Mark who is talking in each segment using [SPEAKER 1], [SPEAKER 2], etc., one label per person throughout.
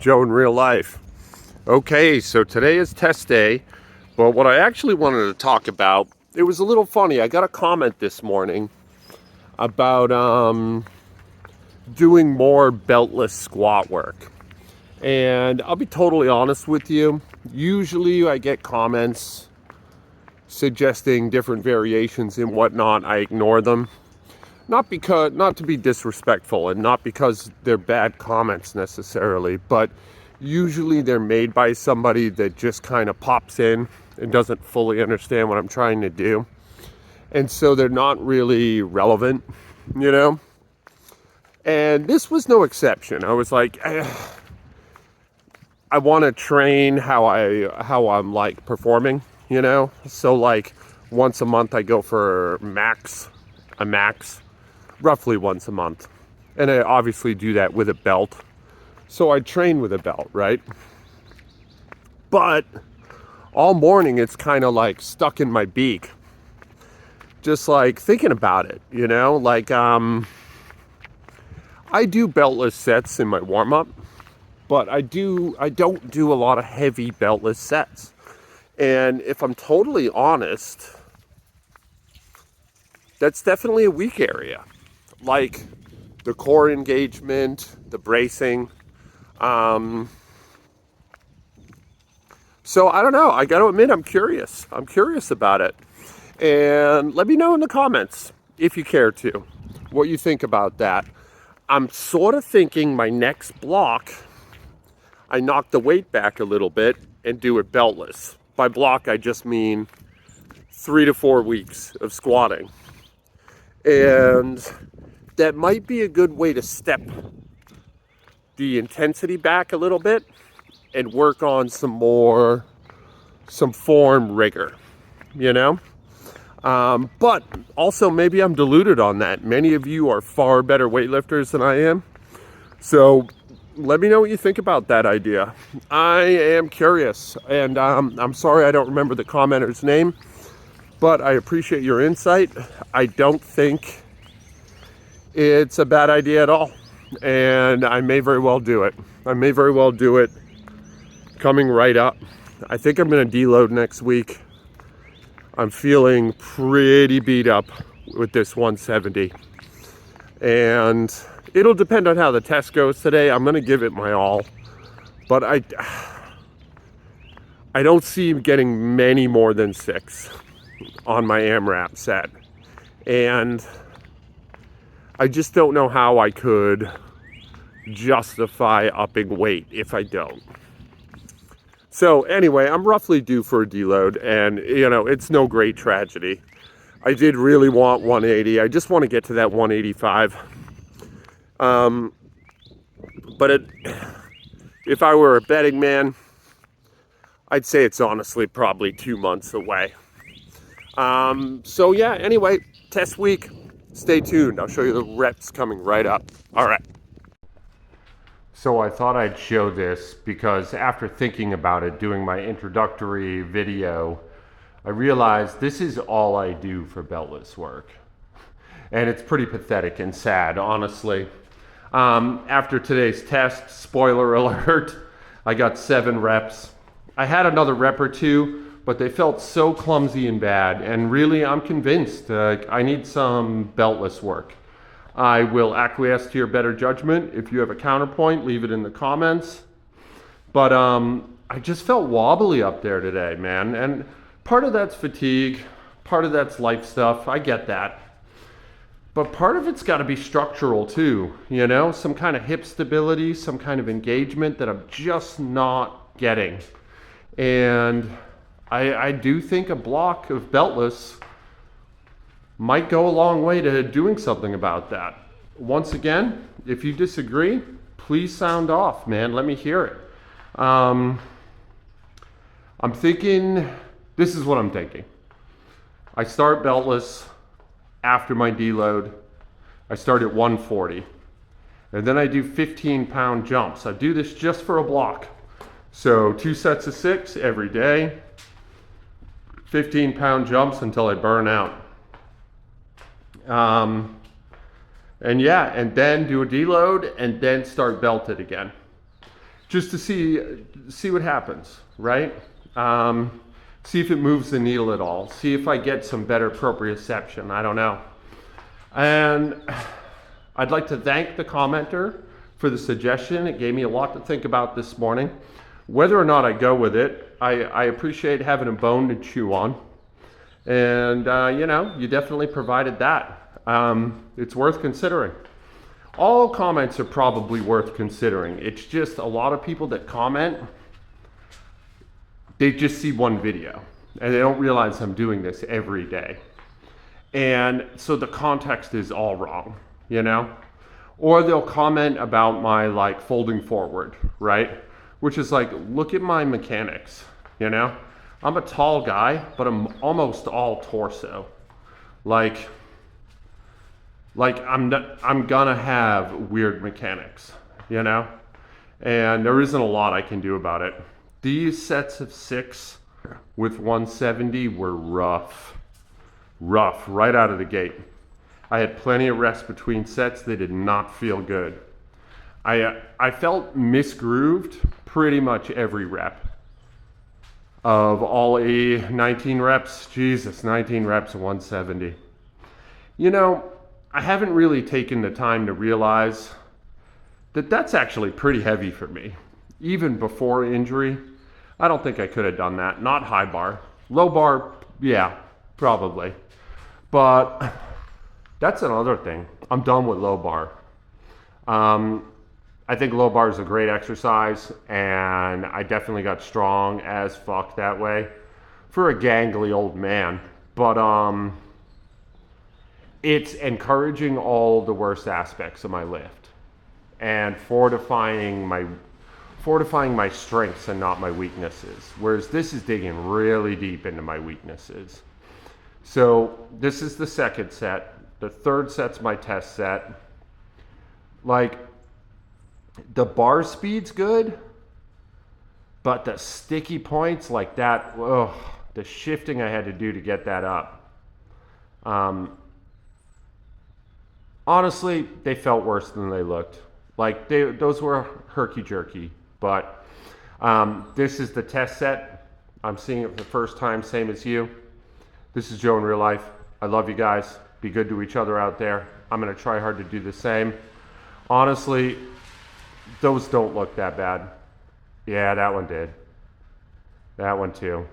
[SPEAKER 1] Joe in real life. Okay, so today is test day, but what I actually wanted to talk about, it was a little funny. I got a comment this morning about doing more beltless squat work. And I'll be totally honest with you. Usually I get comments suggesting different variations and whatnot. I ignore them. Not to be disrespectful and not because they're bad comments necessarily, but usually they're made by somebody that just kind of pops in and doesn't fully understand what I'm trying to do. And so they're not really relevant, you know? And this was no exception. I was like, I want to train how I'm like performing, you know? So like once a month I go for a max, roughly once a month. And I obviously do that with a belt. So I train with a belt, right? But all morning it's kind of like stuck in my beak. Just like thinking about it, you know? Like I do beltless sets in my warm-up, but I don't do a lot of heavy beltless sets. And if I'm totally honest, that's definitely a weak area. Like the core engagement, the bracing. So I don't know. I got to admit, I'm curious. I'm curious about it. And let me know in the comments, if you care to, what you think about that. I'm sort of thinking my next block, I knock the weight back a little bit and do it beltless. By block, I just mean 3 to 4 weeks of squatting. And that might be a good way to step the intensity back a little bit and work on some form rigor, you know? But also maybe I'm deluded on that. Many of you are far better weightlifters than I am. So let me know what you think about that idea. I am curious, and I'm sorry I don't remember the commenter's name, but I appreciate your insight. I don't think it's a bad idea at all, and I may very well do it. Coming right up. I think I'm going to deload next week. I'm feeling pretty beat up with this 170, and it'll depend on how the test goes today. I'm going to give it my all, but I don't see getting many more than 6 on my AMRAP set. And I just don't know how I could justify upping weight if I don't. So anyway, I'm roughly due for a deload, and you know, it's no great tragedy. I did really want 180. I just want to get to that 185. But if I were a betting man, I'd say it's honestly probably 2 months away. So yeah, anyway, test week. Stay tuned. I'll show you the reps coming right up. All right. So I thought I'd show this because after thinking about it, doing my introductory video, I realized this is all I do for beltless work. And it's pretty pathetic and sad, honestly. After today's test, spoiler alert, I got 7 reps. I had another rep or 2, but they felt so clumsy and bad. And really, I'm convinced I need some beltless work. I will acquiesce to your better judgment. If you have a counterpoint, leave it in the comments. But I just felt wobbly up there today, man. And part of that's fatigue, part of that's life stuff. I get that. But part of it's got to be structural too, you know? Some kind of hip stability, some kind of engagement that I'm just not getting. And I do think a block of beltless might go a long way to doing something about that. Once again, if you disagree, please sound off, man. Let me hear it. I'm thinking, this is what I'm thinking. I start beltless after my deload. I start at 140. And then I do 15-pound jumps. I do this just for a block. So 2 sets of 6 every day. 15-pound jumps until I burn out. And then do a deload and then start belted again. just to see what happens, right? See if it moves the needle at all. See if I get some better proprioception. I don't know. And I'd like to thank the commenter for the suggestion. It gave me a lot to think about this morning. Whether or not I go with it, I appreciate having a bone to chew on. And, you know, you definitely provided that. It's worth considering. All comments are probably worth considering. It's just a lot of people that comment, they just see one video and they don't realize I'm doing this every day. And so the context is all wrong, you know? Or they'll comment about my like folding forward, right? Which is like, look at my mechanics, you know? I'm a tall guy, but I'm almost all torso. Like I'm gonna have weird mechanics, you know? And there isn't a lot I can do about it. These sets of 6 with 170 were rough right out of the gate. I had plenty of rest between sets. They did not feel good. I felt misgrooved pretty much every rep. Of all 19 reps, Jesus, 19 reps of 170. You know, I haven't really taken the time to realize that that's actually pretty heavy for me. Even before injury, I don't think I could have done that. Not high bar. Low bar, yeah, probably. But that's another thing. I'm done with low bar. I think low bar is a great exercise, and I definitely got strong as fuck that way for a gangly old man. But it's encouraging all the worst aspects of my lift and fortifying my strengths and not my weaknesses. Whereas this is digging really deep into my weaknesses. So this is the second set. The third set's my test set. Like, the bar speed's good, but the sticky points like that, ugh, the shifting I had to do to get that up. Honestly, they felt worse than they looked. Like, those were herky-jerky. But this is the test set. I'm seeing it for the first time, same as you. This is Joe in real life. I love you guys. Be good to each other out there. I'm going to try hard to do the same. Honestly, those don't look that bad. Yeah, that one did. That one too.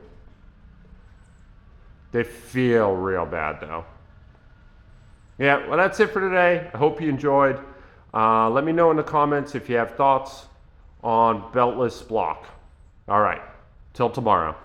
[SPEAKER 1] They feel real bad though. Yeah, well, that's it for today. I hope you enjoyed. Let me know in the comments if you have thoughts on beltless block. All right, till tomorrow.